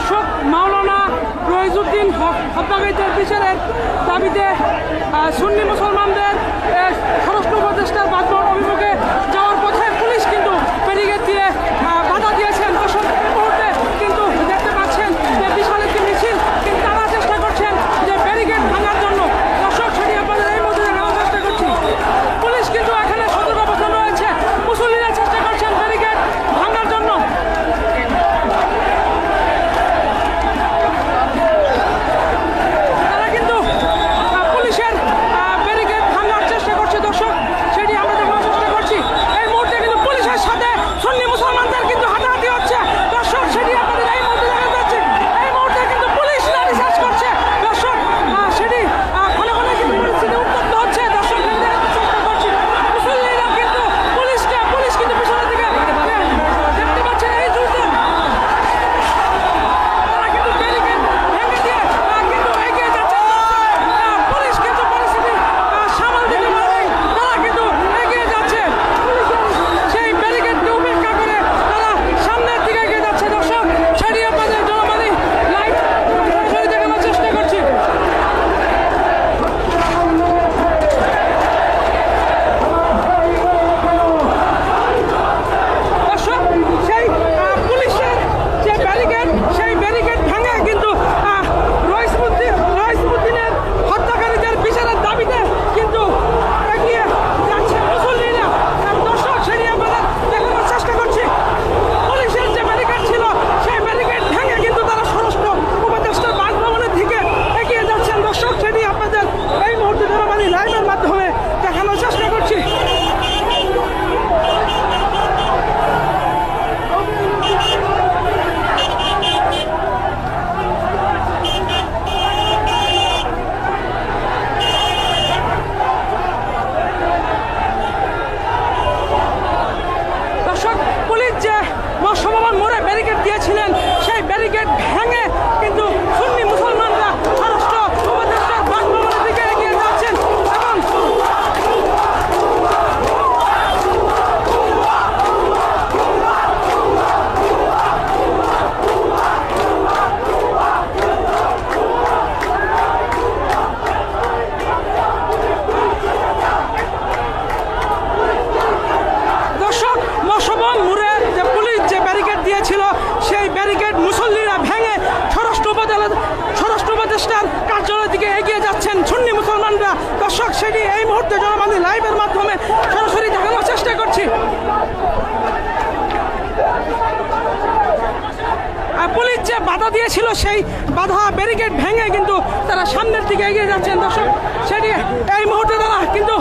দর্শক, মাওলানা রইজুদ্দিন হত্যাকারীদের বিচারের দাবিতে সুন্নি মুসলমানদের স্বরাষ্ট্র উপদেষ্টার বাসভবন অভিমুখে যাওয়ার পথে পুলিশ কিন্তু ব্যারিকেড দিয়ে বাধা দিয়েছেন। দর্শক, এই মুহূর্তে কিন্তু দেখতে পাচ্ছেন যে বিশাল একটি মিছিল, কিন্তু তারা চেষ্টা করছেন যে ব্যারিকেড ভাঙার জন্য। দর্শক, সেটি আপনাদের এই মুহূর্তে দেখানোর চেষ্টা করছি। পুলিশ কিন্তু এখানে সতর্ক অবস্থান রয়েছে, মুসল্লিরা চেষ্টা করছেন ব্যারিকেড ভাঙার জন্য। মহাসমাবেশ মোড়ে ব্যারিকেড দিয়েছিলেন, সেই ব্যারিকেড ভেঙে কিন্তু সুন্নি মুসলমানরা স্বরাষ্ট্র উপদেষ্টার বাসভবনের দিকে এগিয়ে যাচ্ছেন এবং দর্শক, মহাসমাবেশ মোড়ে দিয়েছিল সেই ব্যারিকেড মুসল্লিরা ভেঙে স্বরাষ্ট্র উপদেষ্টার কার্যালয়ের দিকে এগিয়ে যাচ্ছেন সুন্নি মুসলমানরা। দর্শক, সেটি এই মুহূর্তে জনবাণী লাইভের মাধ্যমে সরাসরি দেখানোর চেষ্টা করছি। পুলিশ যে বাধা দিয়েছিল সেই বাধা ব্যারিকেড ভেঙে কিন্তু তারা সামনের দিকে এগিয়ে যাচ্ছেন। দর্শক, সেটি এই মুহূর্তে তারা কিন্তু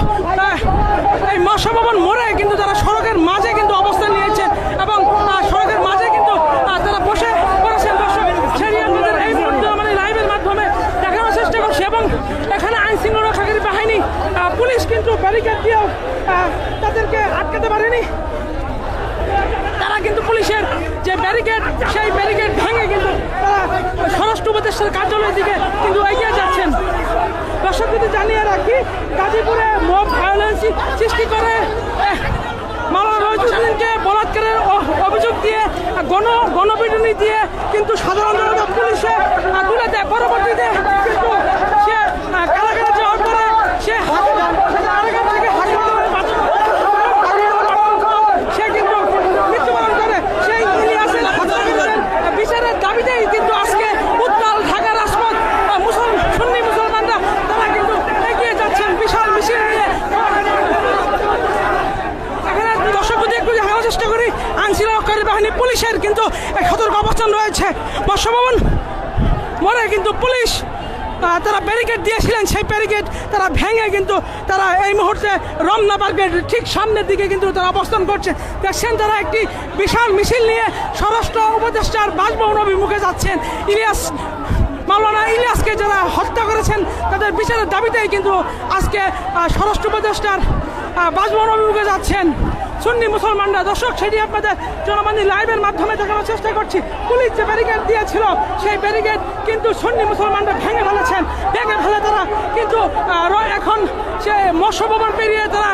এই মহাসমাবেশ মোড়ে কিন্তু তারা সড়কের মাঝে কিন্তু অবস্থান নিয়েছেন এবং সড়কের মাঝে কিন্তু তারা বসে পড়েছেন। দর্শক, সেটি আমাদের এই মুহূর্তে মানে লাইভের মাধ্যমে দেখানোর চেষ্টা করছে এবং এখানে আইন শৃঙ্খলা রক্ষাকারী বাহিনী পুলিশ কিন্তু ব্যারিকেড দিয়েও তাদেরকে আটকাতে পারেনি। তারা কিন্তু পুলিশের যে ব্যারিকেড সেই ব্যারিকেড ভেঙে কিন্তু তারা স্বরাষ্ট্র উপদেষ্টার কার্যালয়ের দিকে কিন্তু এগিয়ে যাচ্ছেন। দর্শক, যদি জানিয়ে রাখি, গাজীপুরে মব ভায়োলেন্স সৃষ্টি করে মাওলানা রইজুদ্দিনকে বলাৎকারের অভিযোগ দিয়ে গণপিটুনি দিয়ে কিন্তু সাধারণ জনতা পুলিশে তুলে দেয়। পরবর্তীতে কিন্তু সে কারাগারে যাওয়ার পরে সে কারাগার থেকে সে কিন্তু মৃত্যুবরণ করে। সেই ইলিয়াসের হত্যাকারীদের বিচারের দাবিতেই কিন্তু আজকে উত্তাল ঢাকা রাজপথ সুন্নি মুসলমানরা তারা কিন্তু এগিয়ে যাচ্ছেন বিশাল মিছিল নিয়ে। এখানে দর্শক যদি একটু দেখানোর চেষ্টা করি, আইনশৃঙ্খলা রক্ষাকারী বাহিনী পুলিশের কিন্তু সতর্ক অবস্থান রয়েছে। বর্ষভবন মোড়ে কিন্তু পুলিশ তারা ব্যারিকেড দিয়েছিলেন, সেই ব্যারিকেড তারা ভেঙে কিন্তু তারা এই মুহূর্তে রমনা পার্কের ঠিক সামনের দিকে কিন্তু তারা অবস্থান করছে। দেখছেন, তারা একটি বিশাল মিছিল নিয়ে স্বরাষ্ট্র উপদেষ্টার বাসভবন অভিমুখে যাচ্ছেন। মাওলানা ইলিয়াসকে যারা হত্যা করেছেন তাদের বিচারের দাবিতেই কিন্তু আজকে স্বরাষ্ট্র উপদেষ্টার বাসভবন অভিমুখে যাচ্ছেন সুন্নি মুসলমানরা। দর্শক, সেটি আপনাদের জনবাণী লাইভের মাধ্যমে দেখানোর চেষ্টা করছি। পুলিশ যে ব্যারিকেড দিয়েছিল সেই ব্যারিকেড কিন্তু সুন্নি মুসলমানরা ভেঙে ফেলে তারা কিন্তু এখন সে মৎস্যভবন পেরিয়ে তারা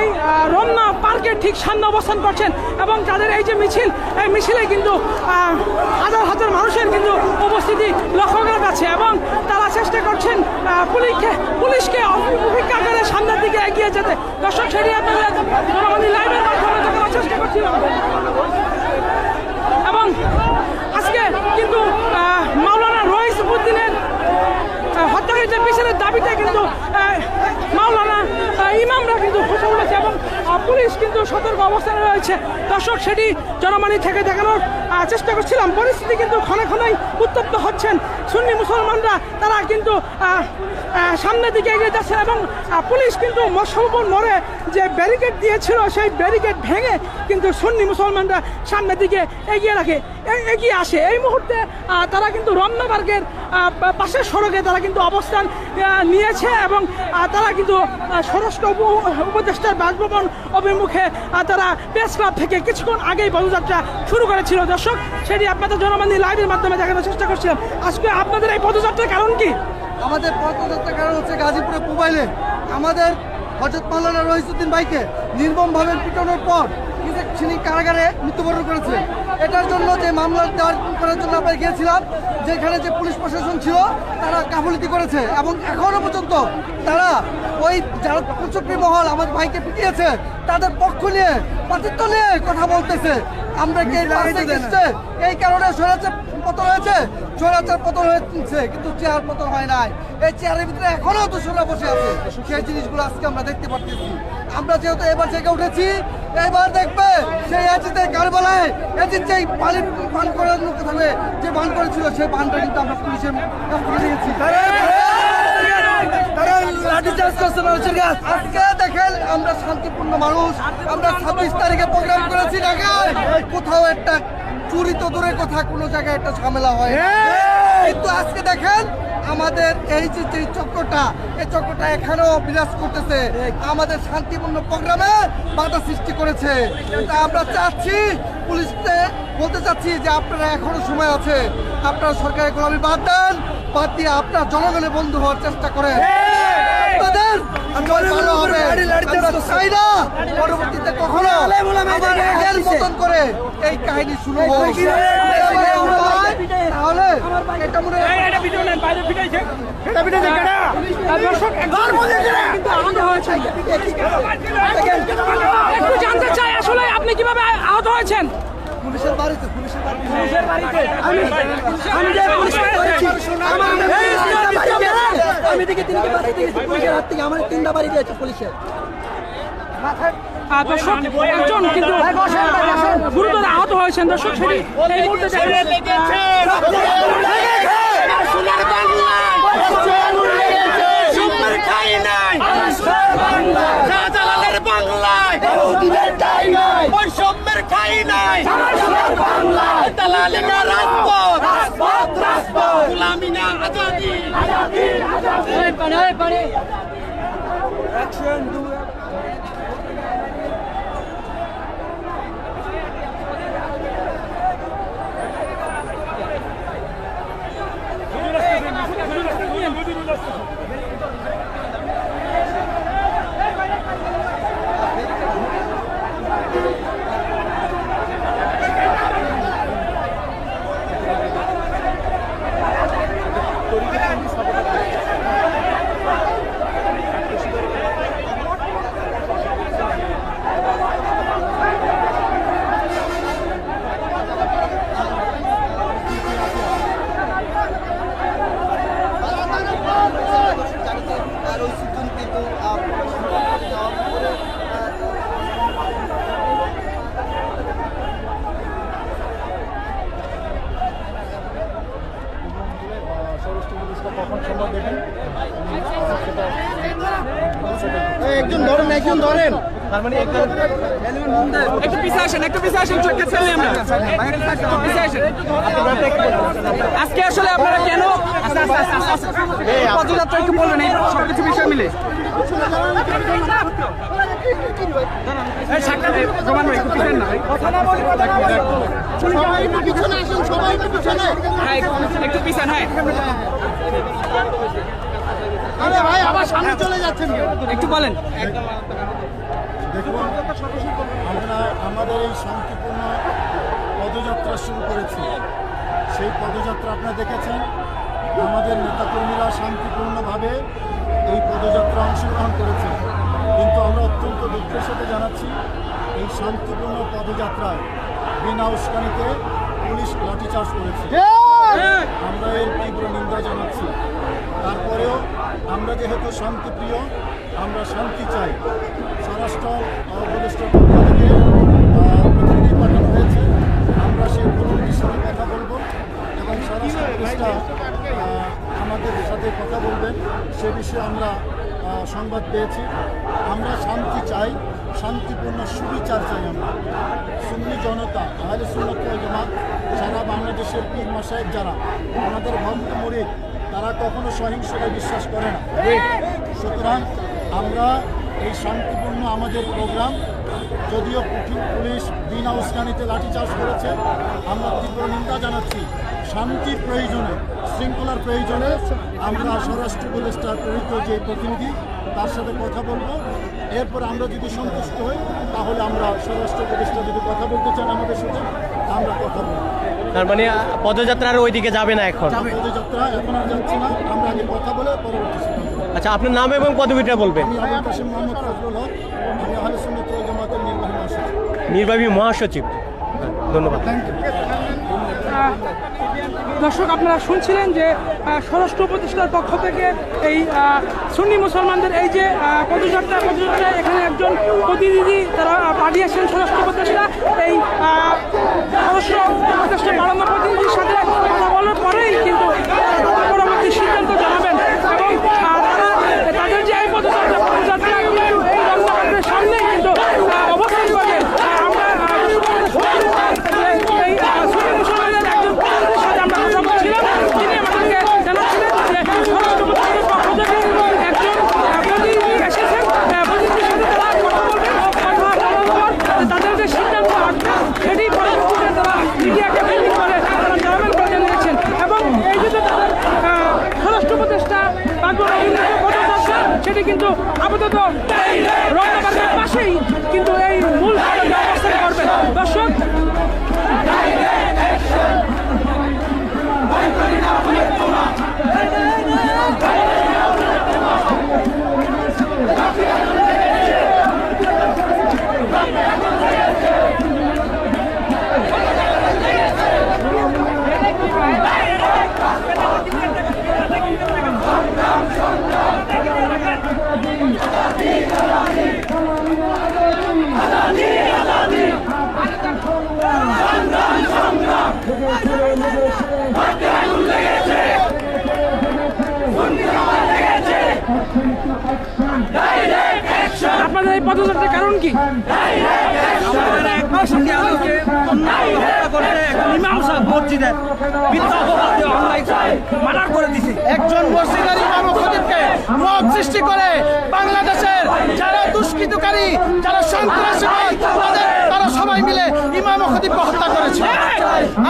এই রমনা পার্কের ঠিক সামনে অবস্থান করছেন এবং তাদের এই যে মিছিল, এই মিছিলে কিন্তু হাজার হাজার মানুষের কিন্তু পুলিশকে উপেক্ষা করে সামনের দিকে এগিয়ে যেতে। দর্শক সেটি আপনাদের লাইভের মাধ্যমে দেখানোর চেষ্টা করছিলাম। এবং আজকে কিন্তু মাওলানা রইসউদ্দিনের হত্যাকারীদের বিচারের দাবিতে কিন্তু মাওলানা ইমামরা কিন্তু বসে উঠেছে এবং পুলিশ কিন্তু সতর্ক অবস্থানে রয়েছে। দর্শক সেটি জনমানি থেকে দেখানোর চেষ্টা করছিলাম। পরিস্থিতি কিন্তু ক্ষণে ক্ষণেই উত্তপ্ত হচ্ছেন। সুন্নি মুসলমানরা তারা কিন্তু সামনের দিকে এগিয়ে যাচ্ছেন এবং পুলিশ কিন্তু মশাবুল মোড়ে যে ব্যারিকেড দিয়েছিল সেই ব্যারিকেড ভেঙে কিন্তু সুন্নি মুসলমানরা সামনের দিকে এগিয়ে আসে। এই মুহূর্তে তারা কিন্তু রমনাবার্গের পাশের সড়কে তারা কিন্তু অবস্থান নিয়েছে এবং তারা কিন্তু স্বরাষ্ট্র উপদেষ্টার বাসভবন অভিমুখে তারা প্রেস ক্লাব থেকে কিছুক্ষণ আগেই পদযাত্রা শুরু করেছিল। দর্শক সেটি আপনাদের জনমানি লাইভের মাধ্যমে দেখানোর চেষ্টা করছিলাম। আজকে আপনাদের এই পদযাত্রার কারণ কি? আমাদের পদযাত্রার কারণ হচ্ছে গাজীপুরে মোবাইলে আমাদের হযরত মাওলানা রইসউদ্দিন ভাইকে নির্মমভাবে পিটানোর পর তিনি কারাগারে মৃত্যুবরণ করেছে। এটার জন্য যে মামলা দায়ের করার জন্য আমরা গিয়েছিলাম, যেখানে যে পুলিশ প্রশাসন ছিল তারা গাফিলতি করেছে এবং এখনো পর্যন্ত তারা ওই যারা কুচক্রী মহল আমাদের ভাইকে পিটিয়েছে তাদের পক্ষ নিয়ে পাতিত্ব নিয়ে কথা বলতেছে। আমরা কি এই কারণে স্বৈরাচার পতন হয়েছে, স্বৈরাচার পতন হয়েছে, কিন্তু চেয়ার পতন হয় নাই। এই চেয়ারের ভিতরে এখনো দোষরা বসে আছে। সেই জিনিসগুলো আজকে আমরা দেখতে পাচ্ছি। আমরা যেহেতু এবার জেগে উঠেছি, এবার দেখবে সেই এজিদের কারবালায় এজিদ যেই পান করার থাকবে যে বান করেছিল সেই বানটা কিন্তু আমরা পুলিশের নিয়েছি। আজকে দেখেন আমরা শান্তিপূর্ণ মানুষ। আমরা 26 তারিখে প্রোগ্রাম করেছি ঢাকায়, কোথাও একটা চুরি তো দূরের কথা, কোনো জায়গায় একটা ঝামেলা হয়। কিন্তু আজকে দেখেন আমাদের এই যে চক্রটা, এই চক্রটা এখানেও বিরাজ করতেছে, আমাদের শান্তিপূর্ণ প্রোগ্রামে বাধা সৃষ্টি করেছে। তা আমরা চাচ্ছি, পুলিশকে বলতে চাচ্ছি যে আপনারা এখনো সময় আছে, আপনারা সরকারের গোলামি বাদ দেন, বাদ দিয়ে আপনার জনগণের বন্ধু হওয়ার চেষ্টা করেন। আপনাদের ভালো হবে। আমরা চাই না পরবর্তীতে কখনো আগের মতন করে এই কাহিনী শুরু হোক। তাহলে এটা মনে হয় একটু জানতে চাই আসলে আপনি কিভাবে আহত হয়েছেন? পুলিশের বাড়িতে আমি দেখি পুলিশের হাত থেকে আমার 3টা বাড়ি দিয়েছে পুলিশের। দর্শক একজন কিন্তু গুরুতর আহত হয়েছেন। দর্শক সেটি এই মুহূর্তে একজন ধরেন তার মানে একটু পিছিয়ে আসেন চোখে ছেলে আমরা একটু পিছিয়ে আসেন। আজকে আসলে আপনারা কেন পদযাত্রা একটু বলবেন এই সবকিছু বিষয় মিলে? একটু পিছান। হ্যাঁ ভাই আবার সামনে চলে যাচ্ছেন, একটু বলেন। দেখুন, আমরা আমাদের এই শান্তিপূর্ণ পদযাত্রা শুরু করেছি। সেই পদযাত্রা আপনারা দেখেছেন, আমাদের নেতাকর্মীরা শান্তিপূর্ণভাবে এই পদযাত্রা অংশগ্রহণ করেছে, কিন্তু আমরা অত্যন্ত দুঃখের সাথে জানাচ্ছি এই শান্তিপূর্ণ পদযাত্রায় বিনা উস্কানিতে পুলিশ লাঠিচার্জ করেছে। আমরা এর তীব্র নিন্দা জানাচ্ছি। তারপরেও আমরা যেহেতু শান্তিপ্রিয়, আমরা শান্তি চাই। স্বরাষ্ট্র উপদেষ্টার পক্ষ থেকে প্রতিনিধি পাঠানো হয়েছে, আমরা সেই প্রতিনিধির সাথে কথা বলব এবং স্বরাষ্ট্র উপদেষ্টা আমাদের সাথে কথা বলবেন, সে বিষয়ে আমরা সংবাদ পেয়েছি। আমরা শান্তি চাই, শান্তিপূর্ণ সুবিচার চাই। আমরা সুন্নি জনতা আহলে সুন্নাত ওয়াল জামাত সারা বাংলাদেশের পীর মাশায়েখ যারা আমাদের ভক্ত মুরিদ, তারা কখনো সহিংসতায় বিশ্বাস করে না। সুতরাং আমরা এই শান্তিপূর্ণ আমাদের প্রোগ্রাম, যদিও পুলিশ বিনা উস্কানিতে লাঠিচার্জ করেছে, আমরা তীব্র নিন্দা জানাচ্ছি। শান্তির প্রয়োজনে, শৃঙ্খলার প্রয়োজনে আমরা স্বরাষ্ট্র উপদেষ্টার প্রেরিত যে প্রতিনিধি তার সাথে কথা বলবো। এরপর আমরা যদি সন্তুষ্ট হই তাহলে আমরা স্বরাষ্ট্র উপদেষ্টা যদি কথা বলতে চান আমাদের সাথে, আমরা কথা বলবো। তার মানে পদযাত্রার ওইদিকে যাবে না এখন? পদযাত্রা এখন আর যাচ্ছি না, আমরা আগে কথা বলে পরবর্তী সিদ্ধান্ত নেব। আচ্ছা, আপনার নাম এবং পদবিটা বলবেন। আমি আবুল কাসেম মোহাম্মদ ফজলুল হক, আমি আহলে সুন্নাত ওয়াল জামাতের নির্বাহী মহাসচিব। ধন্যবাদ। দর্শক, আপনারা শুনছিলেন যে স্বরাষ্ট্র উপদেষ্টার পক্ষ থেকে এই সুন্নি মুসলমানদের এই যে পদযাত্রায় এখানে একজন প্রতিনিধি তারা পাঠিয়েছেন স্বরাষ্ট্র উপদেষ্টা। এই স্বরাষ্ট্র উপদেষ্টা বাড়ানো প্রতিনিধির সাথে কথা বলার পরেই কিন্তু পরবর্তী সিদ্ধান্ত জানাবেন এবং তাদের যে এই পদযাত্রা কিন্তু এই রমজানের সামনে কিন্তু অবস্থান করবে। আমরা এই সুন্নি মুসলমানদের একজন প্রতিনিধির সাথে আমরা কথা বলছিলাম, তিনি আমাদেরকে জানাচ্ছিলেন যে স্বরাষ্ট্র উপদেষ্টার পক্ষ থেকে একজন প্রতিনিধি এসেছেন, প্রতিনিধির সাথে তারা কথা বলবেন। কথা বলার পর তাদের যে সিদ্ধান্ত আসবে সেটি পরবর্তীতে তারা মিডিয়াকে ব্রিফিং করে তারা জানাবেন বলে জানিয়েছেন। এবং এই যে তাদের স্বরাষ্ট্র উপদেষ্টা পদযাত্রা সেটি কিন্তু আপাতত রমনাবাগের পাশেই কিন্তু এই মূল সড়কে অবস্থান করবেন। দর্শক, আপনাদের এই পদযাত্রার কারণ কি? একজন মসজিদের ইমাম ও খতিবকে মব সৃষ্টি করে বাংলাদেশের যারা দুষ্কৃতকারী, যারা সন্ত্রাসবাদ, তারা সবাই মিলে ইমাম ও খতিবকে হত্যা করেছে।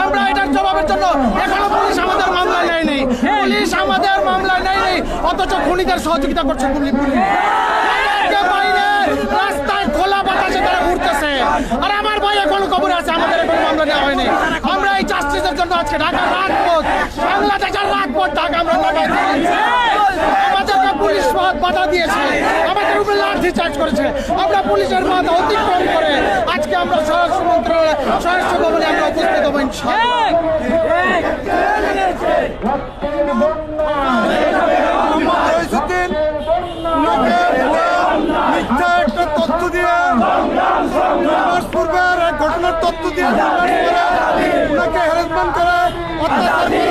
আমরা এটার জবাবের জন্য এখনো পুলিশ আমাদের মামলায় নেয়নি, অথচ খুনিদের সহযোগিতা করছে পুলিশ। রাস্তায় খোলা বাতাসে তারা ঘুরতেছে, আর আমার ভাই এখনো কবরে আছে, আমাদের কোনো মামলা নেওয়া হয়নি। আমরা এই জাস্টিসের জন্য আজকে ঢাকা রাজপথ, বাংলাদেশের রাজপথ ঢাকা আমরা আমাদেরকে পুলিশ বাধা দিয়েছে, আমাদের উপরে লাঠি চার্জ করেছে। আমরা পুলিশের বাধা অতিক্রম করে আজকে আমরা স্বরাষ্ট্র মন্ত্রণালয় স্বরাষ্ট্র ভবনে আমরা উপস্থিত হবো ইনশাআল্লাহ। মিথ্যা একটা তথ্য দিয়ে পূর্বের ঘটনার তথ্য দিয়ে ওনাকে হ্যারাসমেন্ট করে, অত্যাচার করে,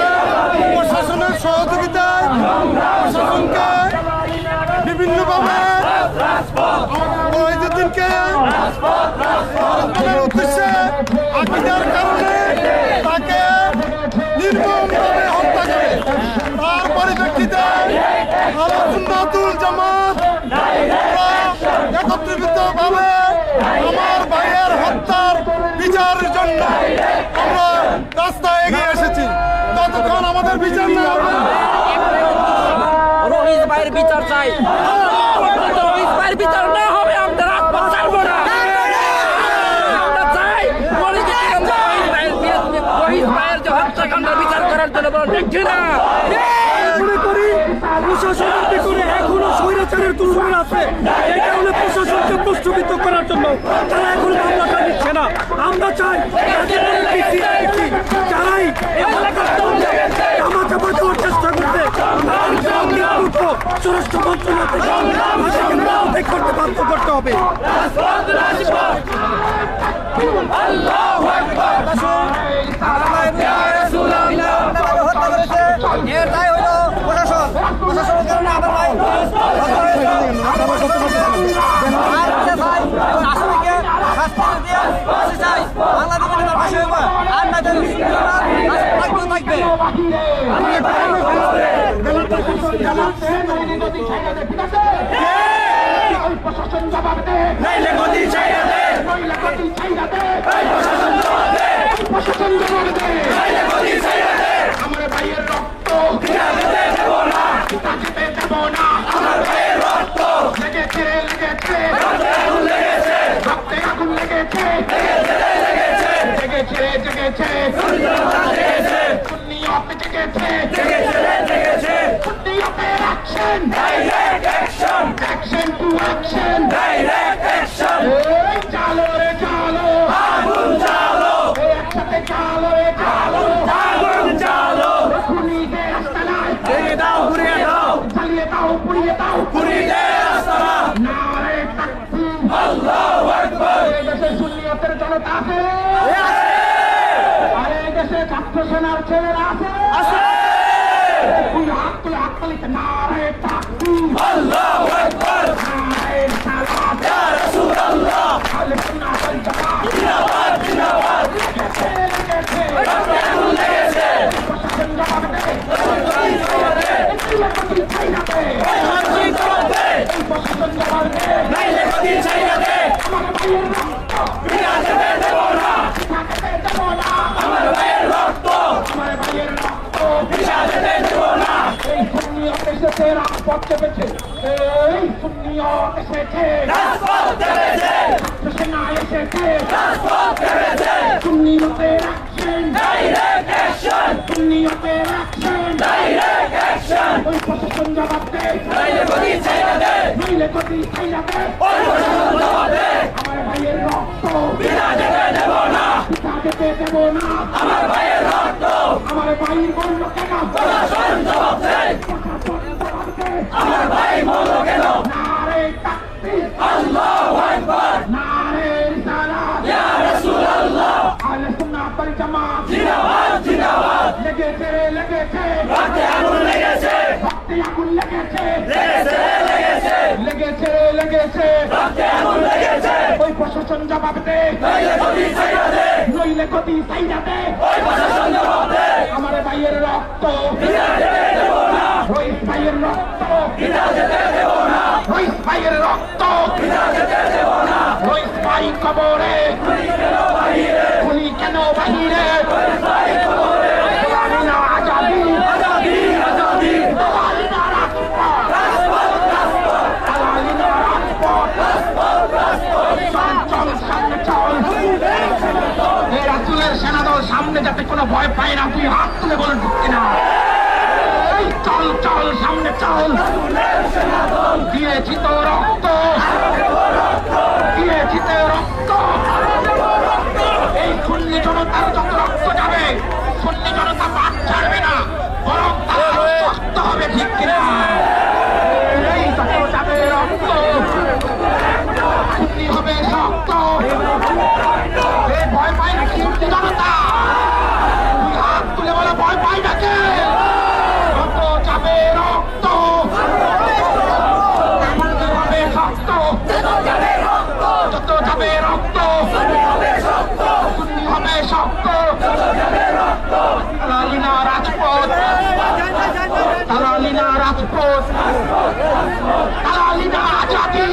প্রশাসনের সহযোগিতায় প্রশাসনকে বিভিন্নভাবে ওয়াহিদুদ্দিনকে উদ্দেশ্যে আকিদার কারণে তাকে নির্মমভাবে হত্যা করে। তার পরিপ্রেক্ষিতে আহলে সুন্নাত ওয়াল জামাত একত্রিতভাবে আমার ভাইয়ের হত্যার বিচারের জন্য আমরা রাস্তায় এগিয়ে এসেছি। ততক্ষণ আমাদের বিচার না হবে, রোহিত ভাইয়ের বিচার চাই। রোহিত ভাইয়ের বিচার না হবে আমরা রাজপথ ছাড়বো না। আমরা চাই রোহিত ভাইয়ের যে হত্যাকাণ্ডের বিচার করা করার জন্য বলুন ঠিক কিনা? মনে করি প্রশাসনকে করে এখনো স্বৈরাচারের তুলনা আছে। এই কারণে প্রশাসনকে প্রশ্নবিদ্ধ করার জন্য তারা এখন মামলাটা নিচ্ছে না। আমরা চাই যারাই চাপা দেওয়ার চেষ্টা করছে স্বরাষ্ট্র মন্ত্রণালয় থেকে করতে বাধ্য করতে হবে। আমার ভাইয়ের রক্ত দেব না, তাকে দেব না। আমার ভাইয়ের রক্ত লেগেছে লেগেছে রক্তে আগুন লেগেছে জেগেছে জেগেছে সুন্নিয়ত জেগেছে সুন্নিয়তের action direct action to action direct action. এই চালো রে চালো আগুন চালো, একসাথে চালো রে চালো আগুন চালো। খুনিদের আস্তানায় ভেঙে দাও ঘুরিয়ে দাও, জ্বালিয়ে দাও পুড়িয়ে দাও খুনিদের আস্তানা। নারে তাকবীর আল্লাহু আকবার। এই দেশে সুন্নিয়তের জনতা আছে, আর এই দেশে ছাত্র সেনার ছেলেরা আছে। হাত তুলে হাত তালিতে নারে তাকবীর আল্লাহু আকবার। নারে সালাত ইয়া রাসূলুল্লাহ। আহলে সুন্নাহ ওয়াল জামাত জিন্দাবাদ জিন্দাবাদ। লেগেছে আগুন লেগেছে প্রশাসন জবাব দেবে, প্রশাসন জবাব দেবে, নাইলে গদি ছাইরা দে। আমার ভাইয়ের রক্ত বিনা যেতে দেব না, থাকতে দেব না। আমার ভাইয়ের রক্ত বিনা যেতে দেব না। এই সুন্নিয়ত এসেছে রাজপথ চেপেছে, এই সুন্নিয়ত এসেছে রাজপথ চেপেছে, সেনা এসেছে রাজপথ চেপেছে। সুন্নিয়তের অ্যাকশন ডাইরেক্ট অ্যাকশন, সুন্নিয়তের অ্যাকশন ডাইরেক্ট অ্যাকশন। ওই প্রশাসন জবাব দে, নাইলে গদি ছাইরা দে, নাইলে গদি ছাইরা দে। ওই প্রশাসন জবাব দে। আমার ভাইয়ের রক্ত বিনা যেতে দেব না, বিনা যেতে দেব না। আমার ভাইয়ের রক্ত আমার ভাইয়ের বলল কেন, প্রশাসন জবাব দে, প্রশাসন জবাব দে। আমার ভাই বলল কেন, নারে তাকবীর আল্লাহু আকবার। নারে রিসালাত ইয়া রাসূলুল্লাহ। আহলে সুন্নাহ ওয়াল জামাত জিন্দাবাদ জিন্দাবাদ। লেগেছে লেগেছে রক্তে আগুন লেগেছে, রক্তে আগুন লেগেছে লেগেছে লেগেছে লেগেছে রক্তে আগুন লেগেছে। ওই প্রশাসন জবাব দে, নইলে গদি ছাইরা দে, নইলে গদি ছাইরা দে। ওই প্রশাসন জবাব দে। আমার ভাইয়ের রক্ত বিনা যেতে দেব না, ওই ভাইয়ের রক্ত বিনা যেতে দেব না, ওই ভাইয়ের রক্ত বিনা যেতে দেব না। ওই ভাই কবরে খুনি কেন বাহিরে, গোলামিনা আজাদি আজাদি আজাদি, গোলামিনা রাজপথ রাজপথ রাজপথ, গোলামিনা রাজপথ রাজপথ রাজপথ। চল চল সামনে চল, এই রাসূলের সেনাদল সামনে যাতে কোনো ভয় পায় না। তুই হাত তুলে বলুন ঠিক কিনা? এই চল চল সামনে চল, দিয়েছি তো রক্ত, দিয়েছি তো রক্ত। এই সুন্নি জনতার যত রক্ত যাবে, সুন্নি জনতা মাঠ ছাড়বে না, বরং তারা শক্ত হবে ঠিক কিনা? এই যত যাবে রক্ত, সুন্নি হবে শক্ত। এই ভয় পায় না সুন্নি জনতা? তুই হাত তুলে বলে ভয় পায় না কে? যত যাবে রক্ত, হবে শক্ত, যত যাবে রক্ত, যত যাবে রক্ত, সুন্নি হবে শক্ত। তালালিনা রাজপথ, তালালিনা রাজপথ, তালালিনা আজাদি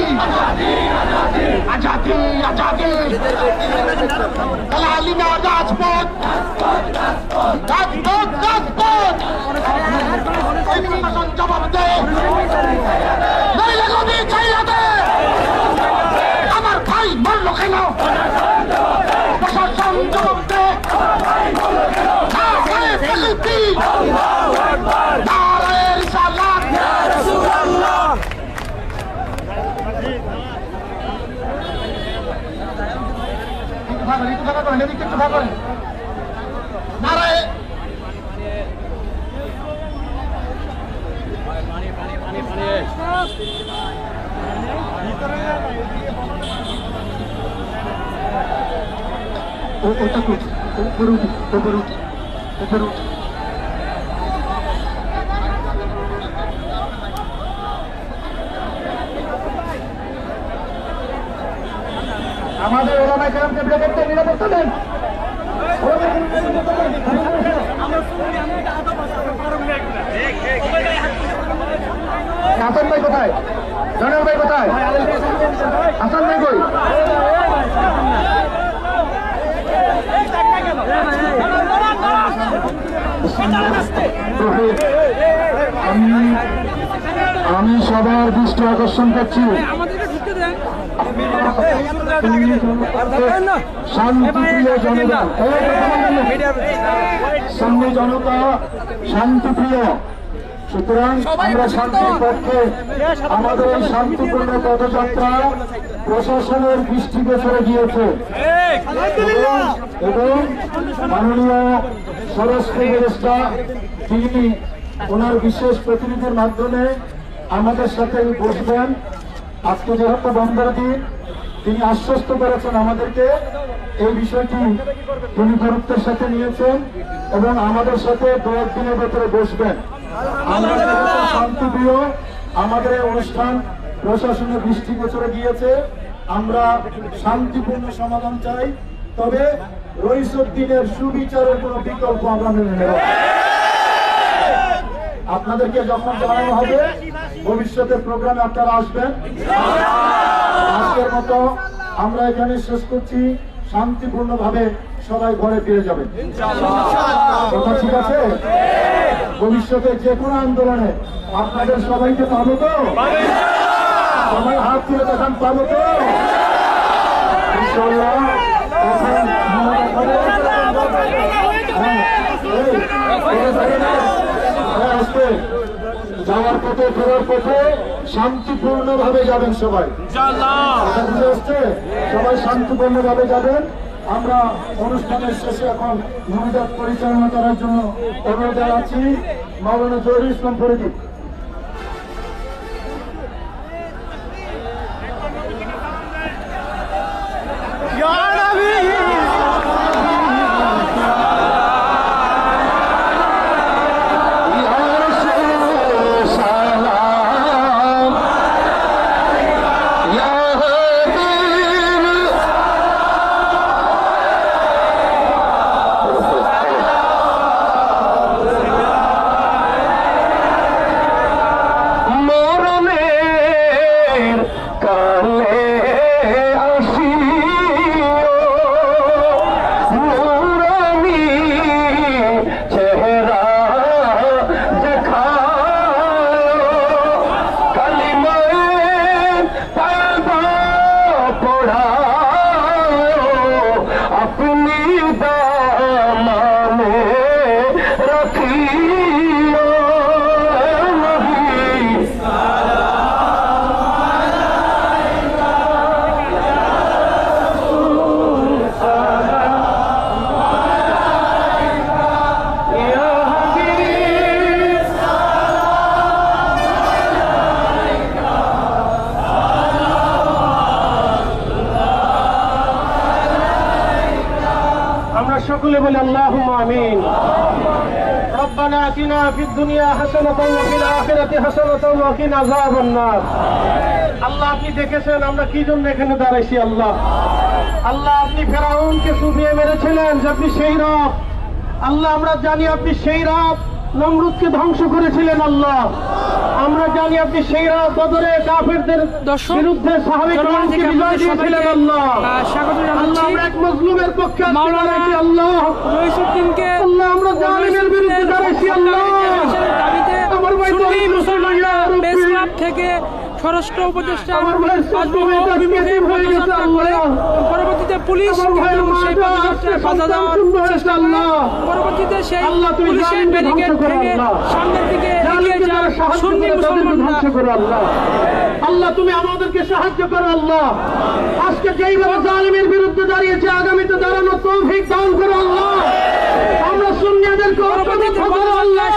আজাদি আজাদি, তালালিনা রাজপথ রাজপথ রাজপথ। ওই প্রশাসন জবাব দে, নইলে গদি ছাইরা দে। আমার ভাই মরল কেন, প্রশাসন জবাব দে। না হয় প্রকৃতি করেন, এদিকে একটু ভাগ করেন। নারায় ওটা কুচ উপরে উঠি, উপরে উঠি, উপরে উঠি। আমাদের ওলামায়ে কেরামকে নিরাপত্তা নিরাপত্তা দেন। হাসান ভাই কোথায়? জয়নাল ভাই কোথায়? হাসান ভাই কই? আমি সবার দৃষ্টি আকর্ষণ করছি, আমাদেরকে ঢুকতে দেন। শান্তিপ্রিয় জনতা, সামনে জনতা শান্তিপ্রিয়, সুতরাং আমরা শান্তির পক্ষে। আমাদের এই শান্তিপূর্ণ পদযাত্রা প্রশাসনের দৃষ্টিগোচরে গিয়েছে এবং মাননীয় স্বরাষ্ট্র উপদেষ্টা তিনি ওনার বিশেষ প্রতিনিধির মাধ্যমে আমাদের সাথে বসবেন। আজকে যেহেতু বন্ধের দিন, তিনি আশ্বস্ত করেছেন আমাদেরকে এই বিষয়টি তিনি গুরুত্বের সাথে নিয়েছেন এবং আমাদের সাথে 2 দিনের ভেতরে বসবেন। আমরা যেহেতু শান্তিপ্রিয়, আমাদের এই অনুষ্ঠান প্রশাসনের দৃষ্টিগোচরে গিয়েছে, আমরা শান্তিপূর্ণ সমাধান চাই। তবে রইসুদ্দিনের সুবিচারের কোনো বিকল্প আমরা মেনে নেব। আপনাদেরকে যখন জানানো হবে ভবিষ্যতের প্রোগ্রামে আপনারা আসবেন। আজকের মতো আমরা এখানে শেষ করছি। শান্তিপূর্ণভাবে সবাই ঘরে ফিরে যাবেন, কথা ঠিক আছে? ভবিষ্যতে যে কোনো আন্দোলনে আপনাদের সবাইকে পাবো তো? সবাই হাত তুলে দেখান, পাবো তো? ইনশাআল্লাহ। যাওয়ার পথে ফেরার পথে শান্তিপূর্ণ ভাবে যাবেন সবাই, বুঝে আসছে? সবাই শান্তিপূর্ণ ভাবে যাবেন। আমরা অনুষ্ঠানের শেষে এখন মোনাজাত পরিচালনা করার জন্য অনুরোধ জানাচ্ছি মাওলানা জহিরুল ইসলাম ফরিদী। সকলে বলে আল্লাহুম্মা আমিন। রব্বানা আতিনা ফিদ দুনিয়া হাসানাতাও ওয়া ফিল আখিরাতি হাসানাতাও ওয়া কিনা আযাবান নার। আল্লাহ, আপনি দেখেছেন আমরা কি জন্য এখানে দাঁড়াইছি। আল্লাহ, আল্লাহ আপনি ফেরাউনকে চুবিয়ে মেরেছিলেন যে আপনি সেই রব। আল্লাহ, আমরা জানি আপনি সেই রব নমরুদকে ধ্বংস করেছিলেন। আল্লাহ, আমরা জানি আপনি সেই রব বদরে কাফেরদের বিরুদ্ধে সাহাবীকে বিজয় দিয়েছিলেন। আল্লাহ, স্বাগত আল্লাহ, জানাচ্ছি আমরা এক মজলুমের পক্ষে মাওলানা আল্লাহ, রইসুদ্দিনকে আল্লাহ, আমরা জালিমের বিরুদ্ধে দাঁড়াইছি। আল্লাহ, দাবিতে আমার ভাই সুন্নি তো মুসলমানরা প্রেস ক্লাব থেকে স্বরাষ্ট্র উপদেষ্টা আমার ভাই বাসভবন অভিমুখে পদযাত্রা করে পরবর্তীতে পুলিশ কিন্তু সেই পদযাত্রায় বাধা দেওয়ার চেষ্টা করে। পরবর্তীতে সেই পুলিশের ব্যারিকেড ভেঙে সামনের দিকে এগিয়ে যাওয়ার সাহায্য সুন্নি করে তাদেরকে ধ্বংস মুসলমানরা করো আল্লাহ। আল্লাহ তুমি আমাদেরকে সাহায্য করো আল্লাহ। আজকে যেইভাবে জালিমের বিরুদ্ধে দাঁড়িয়েছে আগামীতে দাঁড়ানো তৌফিক দান করো আল্লাহ। আমরা সুন্নিয়াদেরকে ঐক্যবদ্ধ করো আল্লাহ।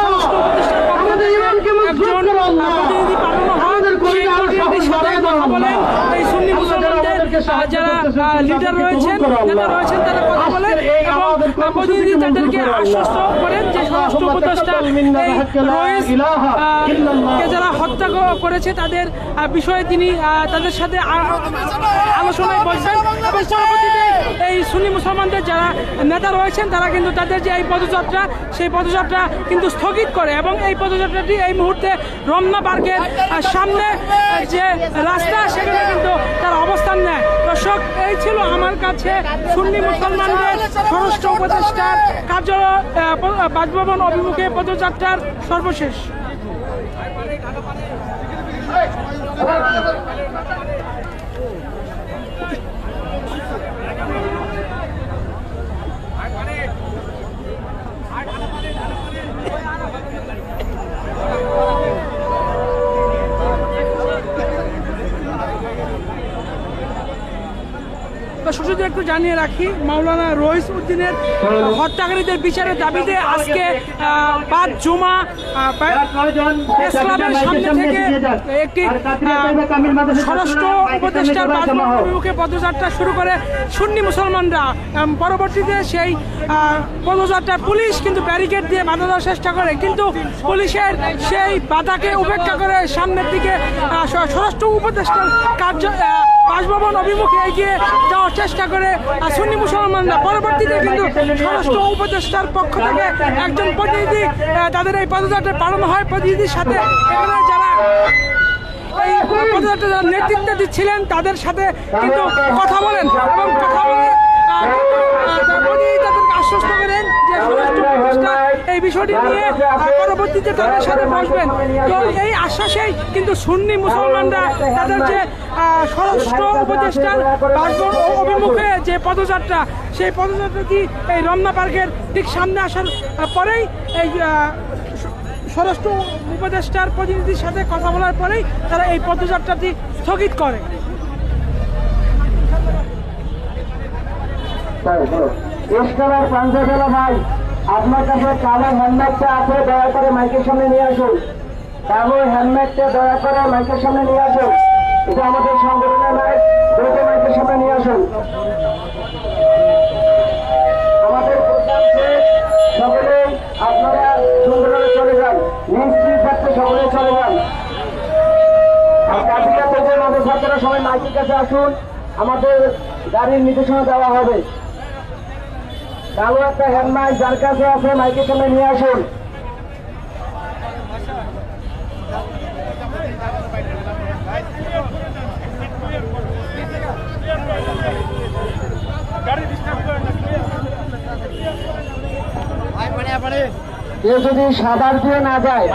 আমাদের ইমানকে মজবুত করো আল্লাহ। প্রতিনিধি পাঠানো হয় আমাদের সেই কলিজা আরো প্রতিনিধির সাহস সাথে বাড়ায় দাও কথা বলে আল্লাহ। এই সুন্নি আল্লাহ যারা মুসলমানদের আমাদেরকে সাহায্য যারা করতেছেন, লিডার তাদেরকে রয়েছেন কবুল করো নেতা আল্লাহ। রয়েছেন তারা কথা বলে আজকের এই এবং আমাদের প্রতিনিধি কর্মসূচিকে তাদেরকে মঞ্জুর করো আশ্বস্ত আল্লাহ। করেন যে স্বরাষ্ট্র উপদেষ্টা কে যারা হত্যা করেছে তাদের বিষয়ে তিনি তাদের সাথে আলোচনায় বসবেন এবং পরবর্তীতে এই সুন্নি মুসলমানদের যারা নেতা রয়েছেন তারা কিন্তু তাদের যে এই পদযাত্রা সেই পদযাত্রা কিন্তু স্থগিত করে এবং এই পদযাত্রাটি এই মুহূর্তে রমনা পার্কের সামনে যে রাস্তা সেখানে কিন্তু তারা অবস্থান নেয়। দর্শক, এই ছিল আমার কাছে সুন্নি মুসলমানদের স্বরাষ্ট্র উপদেষ্টার কার্যালয় বাসভবন অভিমুখে পদযাত্রার সর্বশেষ। শুধু একটু জানিয়ে রাখি, মাওলানা রইস উদ্দিনের হত্যাকারীদের বিচারের দাবিতে আজকে বাদ জুমা প্রেস ক্লাবের সামনে থেকে একটি স্বরাষ্ট্র উপদেষ্টার বাসভবন অভিমুখে পদযাত্রা শুরু করে সুন্নি মুসলমানরা। পরবর্তীতে সেই পদযাত্রা পুলিশ কিন্তু ব্যারিকেড দিয়ে বাধা দেওয়ার চেষ্টা করে, কিন্তু পুলিশের সেই বাধাকে উপেক্ষা করে সামনের দিকে স্বরাষ্ট্র উপদেষ্টার বাসভবন অভিমুখে এগিয়ে যাওয়ার চেষ্টা করে সুন্নি মুসলমানরা। পরবর্তীতে কিন্তু স্বরাষ্ট্র উপদেষ্টার পক্ষ থেকে একজন প্রতিনিধি তাদের এই পদযাত্রা পালন হয়। প্রতিনিধির সাথে এখানে যারা এই পদযাত্রা যারা নেতৃত্ব দিচ্ছিলেন তাদের সাথে কিন্তু কথা বলেন এবং কথা বলে তাদেরকে আশ্বস্ত করেন যে স্বরাষ্ট্র উপদেষ্টা এই বিষয়টি নিয়ে পরবর্তীতে তাদের সাথে বসবেন। তো এই আশ্বাসেই কিন্তু সুন্নি মুসলমানরা তাদের যে স্বরাষ্ট্র উপদেষ্টার বাসভবন অভিমুখে যে পদযাত্রা সেই পদযাত্রাটি এই রমনা পার্কের ঠিক সামনে আসার পরেই এই স্বরাষ্ট্র উপদেষ্টার প্রতিনিধির সাথে কথা বলার পরেই তারা এই পদযাত্রাটি স্থগিত করে। ইস্কালার পাঞ্জাবেলা ভাই, আপনার কাছে কালো হ্যান্ডব্যাগটা আছে, দয়া করে মাইকের সামনে নিয়ে আসুন। কালো হ্যান্ডব্যাগটা দয়া করে মাইকের সামনে নিয়ে আসুন। এটা আমাদের সংগঠনের মাইক, দ্রুত মাইকের সামনে নিয়ে আসুন। আমাদের সকলেই আপনারা সুন্দরভাবে চলে যান, নিশ্চিত থাকতে সকলে চলে যান। আর কাঠিকা থেকে আমাদের ছাত্ররা সবাই মাইকের কাছে আসুন, আমাদের গাড়ির নির্দেশনা দেওয়া হবে। কালো একটা হ্যান্ডমাইক যার কাছে আছে মাইকের সামনে নিয়ে আসুন। কেউ যদি সাবাদ দিয়ে না যায়,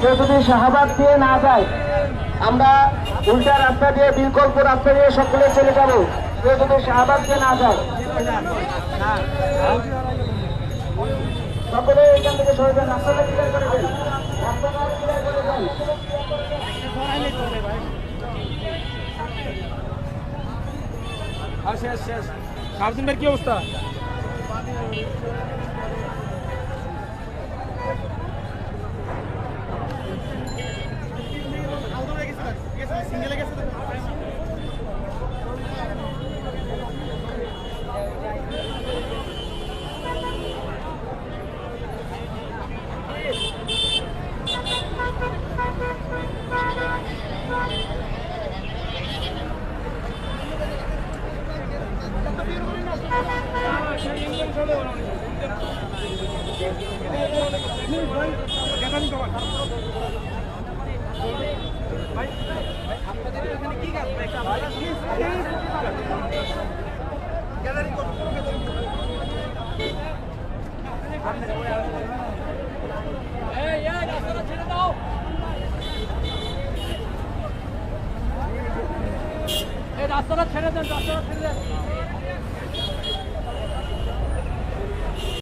কেউ যদি শাহবাগ দিয়ে না যায়, আমরা উল্টা রাস্তা দিয়ে বিকল্প রাস্তা দিয়ে সকলে চলে যাব। কেউ যদি শাহবাগ দিয়ে না যায় সকলে এখান থেকে সরে যান, রাস্তাটা ক্লিয়ার করে দেন, রাস্তাটা ক্লিয়ার করে দেন। শেষ শেষ শারদিন ভাই কি অবস্থা? রাস্তাটা ছেড়ে দেন, রাস্তাটা ছেড়ে দেন।